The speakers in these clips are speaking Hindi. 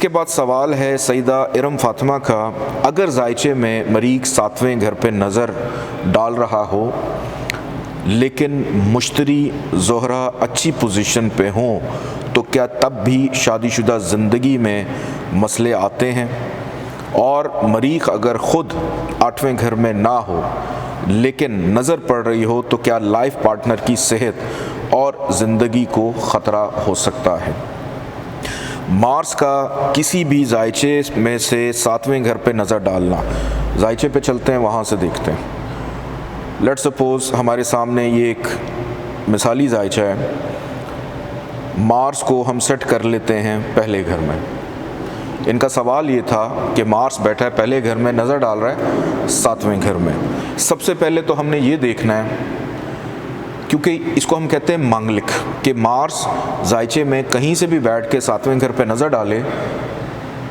इसके बाद सवाल है सईदा इरम फातिमा का, अगर जायचे में मरीख 7वें घर पे नज़र डाल रहा हो लेकिन मुश्तरी ज़ोहरा अच्छी पोजीशन पे हों तो क्या तब भी शादीशुदा ज़िंदगी में मसले आते हैं? और मरीख अगर ख़ुद 8वें घर में ना हो लेकिन नज़र पड़ रही हो तो क्या लाइफ पार्टनर की सेहत और ज़िंदगी को ख़तरा हो सकता है? मार्स का किसी भी जायचे में से 7वें घर पे नज़र डालना, जायचे पे चलते हैं, वहाँ से देखते हैं। लेट्स सपोज़ हमारे सामने ये एक मिसाली जायचा है, मार्स को हम सेट कर लेते हैं पहले घर में। इनका सवाल ये था कि मार्स बैठा है पहले घर में, नज़र डाल रहा है 7वें घर में। सबसे पहले तो हमने ये देखना है, क्योंकि इसको हम कहते हैं मांगलिक, कि मार्स जायचे में कहीं से भी बैठ के 7वें घर पे नज़र डाले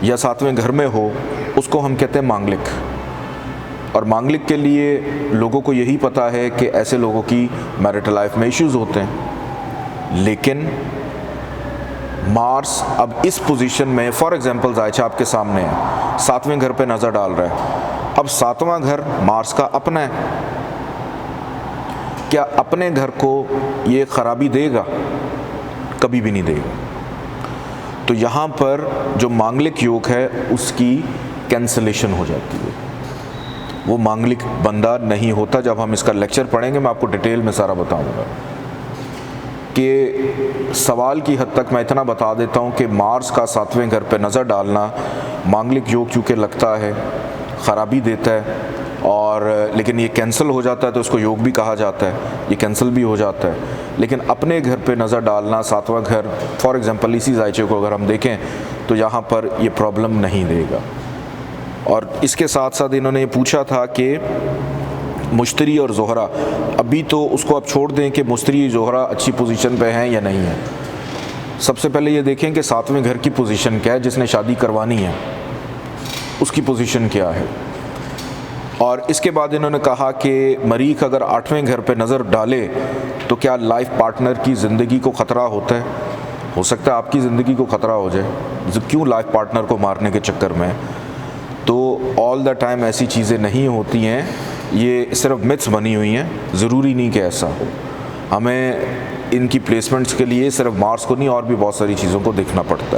या 7वें घर में हो, उसको हम कहते हैं मांगलिक। और मांगलिक के लिए लोगों को यही पता है कि ऐसे लोगों की मैरिटल लाइफ में इश्यूज़ होते हैं। लेकिन मार्स अब इस पोजीशन में, फॉर एग्जांपल जायचा आपके सामने है, 7वें घर पे नज़र डाल रहा है। अब 7वां घर मार्स का अपना है, क्या अपने घर को ये ख़राबी देगा? कभी भी नहीं देगा। तो यहाँ पर जो मांगलिक योग है उसकी कैंसलेशन हो जाती है, वो मांगलिक बंदा नहीं होता। जब हम इसका लेक्चर पढ़ेंगे मैं आपको डिटेल में सारा बताऊंगा। कि सवाल की हद तक मैं इतना बता देता हूँ कि मार्स का 7वें घर पे नज़र डालना मांगलिक योग चूँकि लगता है, ख़राबी देता है, और लेकिन ये कैंसिल हो जाता है तो इसको योग भी कहा जाता है, ये कैंसिल भी हो जाता है। लेकिन अपने घर पे नज़र डालना 7वां घर, फॉर एग्जांपल इसी जायचे को अगर हम देखें तो यहाँ पर ये प्रॉब्लम नहीं देगा। और इसके साथ साथ इन्होंने ये पूछा था कि मुश्तरी और ज़ोहरा, अभी तो उसको आप छोड़ दें कि मुश्तरी ज़ोहरा अच्छी पोजीशन पे हैं या नहीं है। सबसे पहले ये देखें कि 7वें घर की पोजीशन क्या है, जिसने शादी करवानी है उसकी पोजीशन क्या है। और इसके बाद इन्होंने कहा कि मरीख अगर 8वें घर पे नज़र डाले तो क्या लाइफ पार्टनर की ज़िंदगी को ख़तरा होता है? हो सकता है आपकी ज़िंदगी को ख़तरा हो जाए, क्यों लाइफ पार्टनर को मारने के चक्कर में। तो ऑल द टाइम ऐसी चीज़ें नहीं होती हैं, ये सिर्फ मिथ्स बनी हुई हैं, ज़रूरी नहीं कि ऐसा हो। हमें इनकी प्लेसमेंट्स के लिए सिर्फ मार्स को नहीं और भी बहुत सारी चीज़ों को देखना पड़ता है।